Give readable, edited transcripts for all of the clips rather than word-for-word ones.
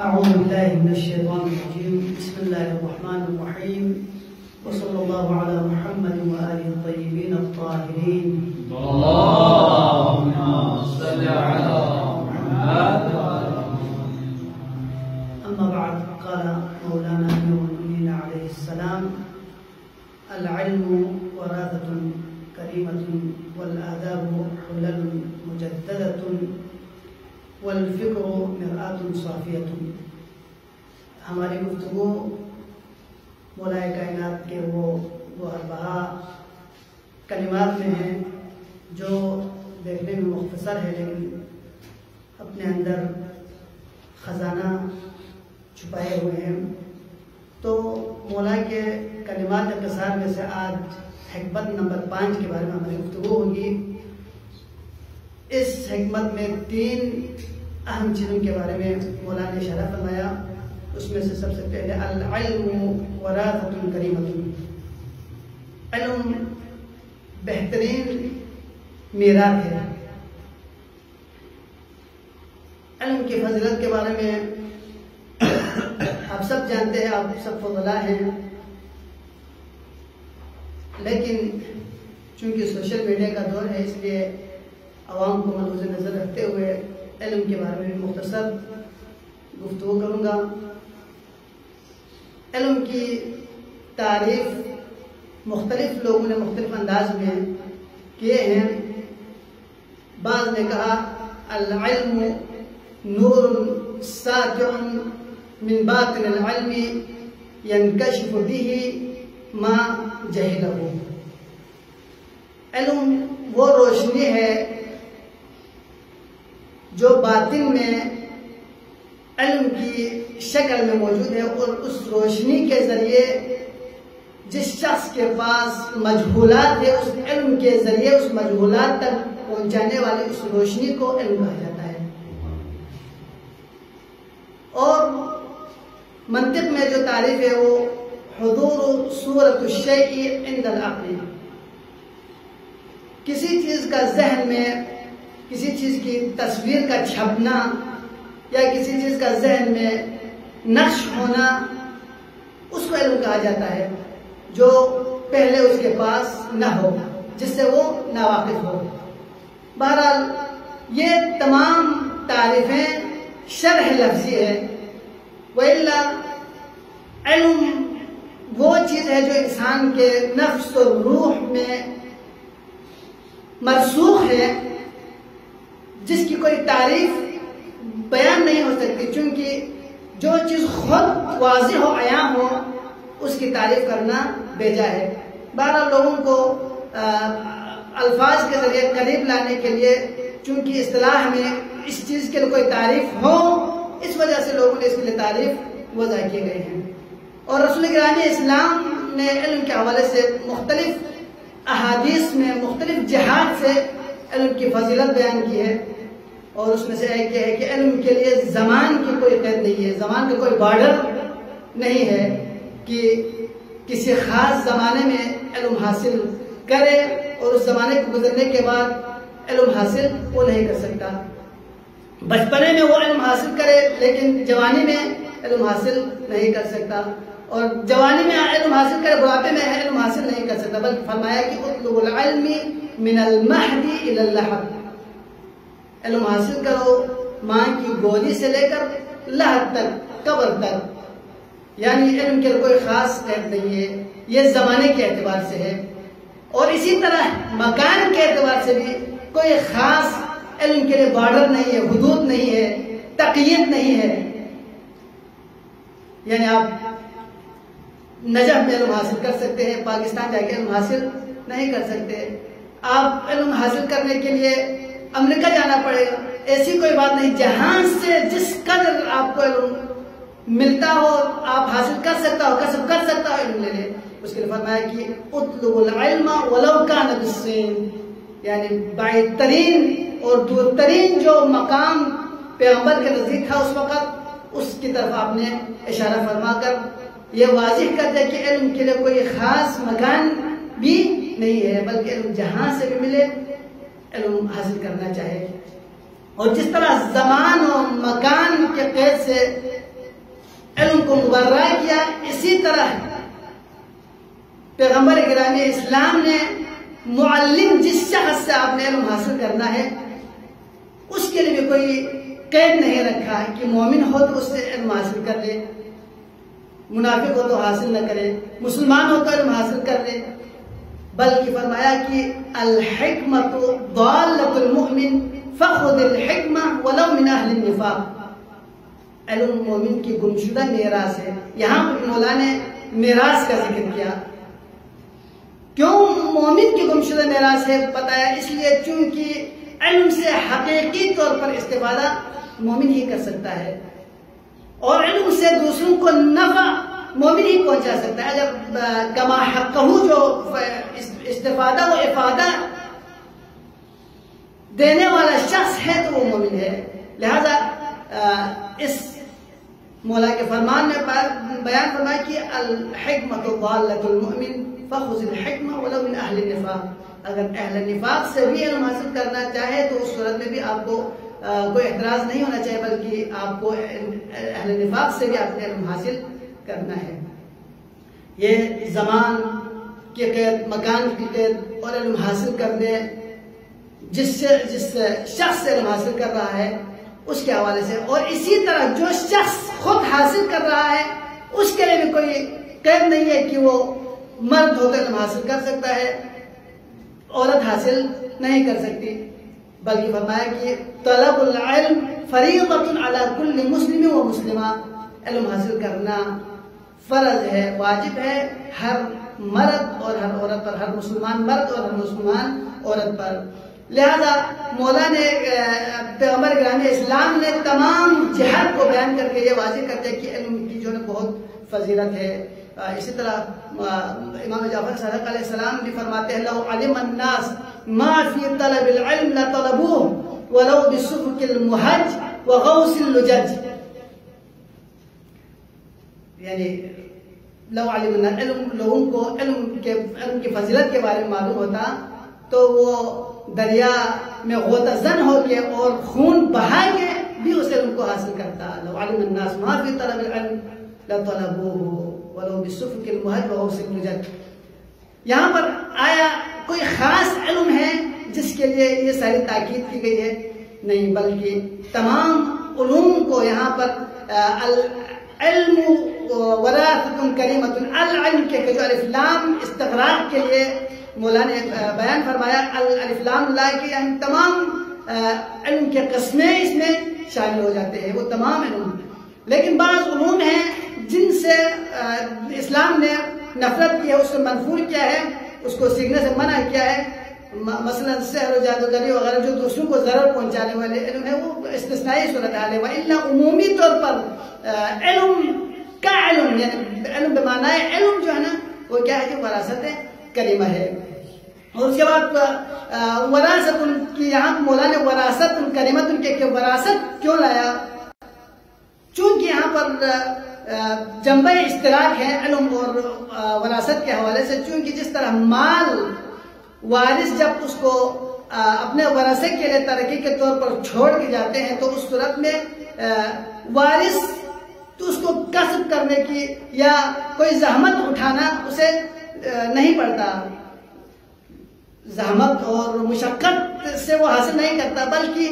أعوذ بالله من الشيطان الرجيم. بسم الله الرحمن الرحيم، وصلى الله على محمد وآله الطيبين الطاهرين. اللهم صل على محمد. أما بعد، قال مولانا أمير المؤمنين عليه السلام: العلم وراثة كريمة، والآداب حلل مجددة، والفکر مرآت صافیۃ. ہماری گفتگو مولائے کائنات کے وہ اربعہ کلمات میں ہیں جو دیکھنے میں مختصر ہے لیکن اپنے اندر خزانہ چھپائے ہوئے ہیں. تو مولا کے کلمات اختصار میں سے آج حکمت نمبر 5 کے بارے میں ہماری گفتگو ہوگی. اس حکمت میں 3 اہم چیزوں کے بارے میں مولا نے اشارہ فرمایا. اس میں سے سب سے پہلے العلم وراثۃ کریمۃ. علم بہترین میراث ہے. علم کی فضیلت کے بارے میں آپ سب جانتے ہیں، آپ سب فضلاء ہیں، لیکن چونکہ سوشل میڈیا کا دور ہے اس لیے عوام کو مد نظر رکھتے ہوئے علم کے بارے میں مختصر گفتگو کروں گا. علم کی تعریف مختلف لوگوں نے مختلف انداز میں کیے ہیں. بعض نے کہا العلم نور ساطع من باطن العلم ينكشف به ما جهله. علم وہ روشنی ہے جو باطن میں علم کی شکل میں موجود ہے، اور اس روشنی کے ذریعے جس شخص کے پاس مجہولات ہے اس علم کے ذریعے اس مجہولات تک پہنچانے والی اس روشنی کو علم کہا جاتا ہے. اور منطق میں جو تعریف ہے وہ حضور صورت الشیء عند العقل. کسی چیز کا ذہن میں کسی چیز کی تصویر کا چھپنا یا کسی چیز کا ذہن میں نقش ہونا اس کو علم کہا جاتا ہے، جو پہلے اس کے پاس نہ ہو، جس سے وہ ناواقف ہو. بہرحال یہ تمام تعریفیں شرح لفظی ہے. وَإِلَّا علم وہ چیز ہے جو انسان کے نفس و روح میں مرسوخ ہے، جس کی کوئی تعریف بیان نہیں ہو سکتی، چونکہ جو چیز خود واضح ہو، عیاں ہو، اس کی تعریف کرنا بیجا ہے. بہرحال لوگوں کو الفاظ کے ذریعے قریب لانے کے لیے چونکہ اصطلاح میں اس چیز کے لیے کوئی تعریف ہو، اس وجہ سے لوگوں نے اس کے لیے تعریف وضع کیے گئے ہیں. اور رسول گرامی اسلام نے علم کے حوالے سے مختلف احادیث میں مختلف جہات سے علم کی فضیلت بیان کی ہے. اور اس میں سے ایک یہ ہے کہ علم کے لیے زمان کی کوئی قید نہیں ہے، زمان کا کوئی بارڈر نہیں ہے کہ کسی خاص زمانے میں علم حاصل کرے اور اس زمانے کو گزرنے کے بعد علم حاصل وہ نہیں کر سکتا. بچپنے میں وہ علم حاصل کرے لیکن جوانی میں علم حاصل نہیں کر سکتا، اور جوانی میں علم حاصل کرے بڑھاپے میں علم حاصل نہیں کر سکتا. بلکہ فرمایا کہ اطلب العلم من المہد الی اللحد. علم حاصل کرو ماں کی گودی سے لے کر لحد تک، قبر تک. یعنی علم کے کوئی خاص قید نہیں ہے، یہ زمانے کے اعتبار سے ہے. اور اسی طرح مکان کے اعتبار سے بھی کوئی خاص علم کے لیے بارڈر نہیں ہے، حدود نہیں ہے، تقیید نہیں ہے. یعنی آپ نجف میں علم حاصل کر سکتے ہیں، پاکستان جا کے علم حاصل نہیں کر سکتے. آپ علم حاصل کرنے کے لیے امریکہ جانا پڑے گا. ایسی کوئی بات نہیں. جہاں سے جس قدر آپ کو علم ملتا ہو آپ حاصل کر سکتا ہو، کسب کر سکتا ہو، علم لے لے. اس کے لیے فرمایا کہ اطلب العلم ولو کان بالصین. یعنی بعید ترین اور دور ترین جو مقام پیغمبر کے نزدیک تھا اس وقت، اس کی طرف آپ نے اشارہ فرما کر یہ واضح کر دیا کہ علم کے لیے کوئی خاص مکان بھی نہیں ہے، بلکہ علم جہاں سے بھی ملے علم حاصل کرنا چاہے. اور جس طرح زمان و مکان کے قید سے علم کو مبرہ کیا. اسی طرح پیغمبر گرامی اسلام نے معلم جس شخص سے آپ نے علم حاصل کرنا ہے اس کے لیے بھی کوئی قید نہیں رکھا کہ مومن ہو تو اس سے علم حاصل کر لے, منافق ہو تو حاصل نہ کرے, مسلمان ہو تو علم حاصل کر لے, بلکہ فرمایا کہ الحکمت ضالۃ المؤمن فخذ الحکمہ ولو من اہل النفاق. علم مومن کی گمشدہ میراث ہے. یہاں پر مولا نے میراث کا ذکر کیا. کیوں مومن کی گمشدہ میراث ہے بتایا؟ اس لیے چونکہ علم سے حقیقی طور پر استفادہ مومن ہی کر سکتا ہے, اور علم سے دوسروں کو نفع مومن ہی پہنچا سکتا ہے. اگر کما حقہ جو استفادہ و افادہ دینے والا شخص ہے تو وہ مومن ہے. لہذا اس مولا کے فرمان میں بیان فرمایا کہ الحکمۃ ضالۃ المؤمن فخذ الحکمہ ولو من اہل النفاق. اگر اہل نفاق سے بھی علم حاصل کرنا چاہے تو اس صورت میں بھی آپ کو کوئی اعتراض نہیں ہونا چاہیے, بلکہ آپ کو اہل نفاق سے بھی آپ نے علم حاصل کرنا ہے. یہ زمان کی قید, مکان کی قید اور علم حاصل کرنے جس شخص سے علم حاصل کر رہا ہے اس کے حوالے سے, اور اسی طرح جو شخص خود حاصل کر رہا ہے اس کے لیے بھی کوئی قید نہیں ہے کہ وہ مرد ہو کر علم حاصل کر سکتا ہے, عورت حاصل نہیں کر سکتی. بلکہ فرمایا کہ طلب العلم فریضۃ علی کل مسلم و مسلمہ. علم حاصل کرنا فرض ہے, واجب ہے ہر مرد اور ہر عورت پر, ہر مسلمان مرد اور ہر مسلمان عورت پر. لہذا مولا نے پیغمبر گرامی اسلام نے تمام جہاد کو بیان کر کے یہ واضح کر دیا کہ علم کی جو ہے بہت فضیلت ہے. اسی طرح امام جعفر صادق علیہ السلام بھی فرماتے ہیں لو علم الناس ما فی طلب العلم لطلبوه ولو بالسفك المهج وغوص اللجج. یعنی لو علم الناس, لوگوں کو علم کی فضیلت کے بارے میں معلوم ہوتا تو وہ دریا میں غوطہ زن ہو کے اور خون بہا کے بھی اس علم کو حاصل کرتا. لو علم الناس ما فی طلب العلم لطلبوه ولو بالسفك المهج وغوص اللجج. یہاں پر آیا کوئی خاص علم ہے جس کے لیے یہ ساری تاکید کی گئی ہے؟ نہیں, بلکہ تمام علوم کو یہاں پر العلم وراثۃ کریمۃ, العلم کے جو الف لام استغراق کے لیے مولا نے بیان فرمایا الف لام لا کے یعنی تمام علم کے قسمیں اس میں شامل ہو جاتے ہیں, وہ تمام علوم. لیکن بعض علوم ہیں جن سے اسلام نے نفرت کی ہے, اس کو منفور کیا ہے, اس کو سیکھنے سے منع کیا ہے. مثلا سحر و جادوگری وغیرہ جو دوسروں کو ضرر پہنچانے والے علم ہے وہ استثنائی صورتحال ہے. وَإِلَّا عمومی طور پر علم کا علم یعنی علم بمعنی علم جو ہے نا وہ کیا ہے کہ وراثت کریمہ ہے. اور اس کے بعد وراثت کی یہاں مولا نے وراثت کریمت کے وراثت کیوں لایا؟ چونکہ یہاں پر جنبہ اشتراک ہے علم اور وراثت کے حوالے سے. چونکہ جس طرح مال وارث جب اس کو اپنے ورثے کے لیے ترقی کے طور پر چھوڑ کے جاتے ہیں تو اس صورت میں وارث تو اس کو کسب کرنے کی یا کوئی زحمت اٹھانا اسے نہیں پڑتا, زحمت اور مشقت سے وہ حاصل نہیں کرتا, بلکہ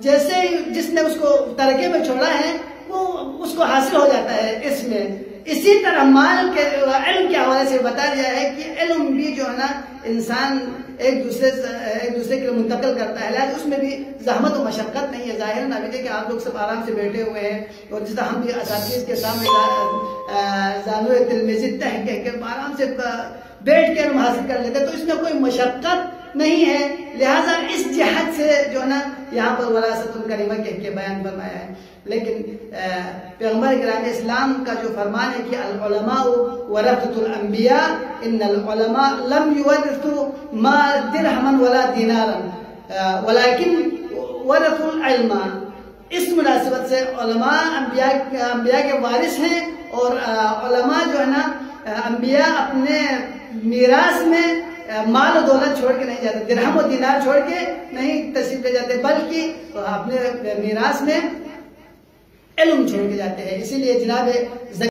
جیسے جس نے اس کو ترقی میں چھوڑا ہے وہ اس کو حاصل ہو جاتا ہے اس میں. اسی طرح مال کے علم کے حوالے سے بتا دیا ہے کہ علم بھی جو ہے نا انسان ایک دوسرے کے لیے منتقل کرتا ہے, لہٰذا اس میں بھی زحمت و مشقت نہیں ہے. ظاہر نہ بھی کہ آپ لوگ سب آرام سے بیٹھے ہوئے ہیں اور جس طرح ہم بھی اساتذہ کے سامنے زانو تلمیذ تہ کہہ کے آرام سے بیٹھ کے علم حاصل کر لیتے, تو اس میں کوئی مشقت نہیں ہے. لہٰذا اس جہت سے جو ہے نا یہاں پر وراثت کریمہ کہہ کے بیان فرمایا ہے. لیکن پیغمبر کرام اسلام کا جو فرمان ہے کہ العلماء ورثۃ الانبیاء ان العلماء لم يورثوا ما درہما ولا دینارا ولكن ورثوا العلم, اس مناسبت سے علماء انبیاء کے وارث ہیں, اور علماء جو ہے نا انبیاء اپنے میراث میں مال و دولت چھوڑ کے نہیں جاتے, درہم و دینار چھوڑ کے نہیں تشریف لے جاتے, بلکہ اپنے میراث میں علم چھوڑ کے جاتے ہیں. اسی لیے جناب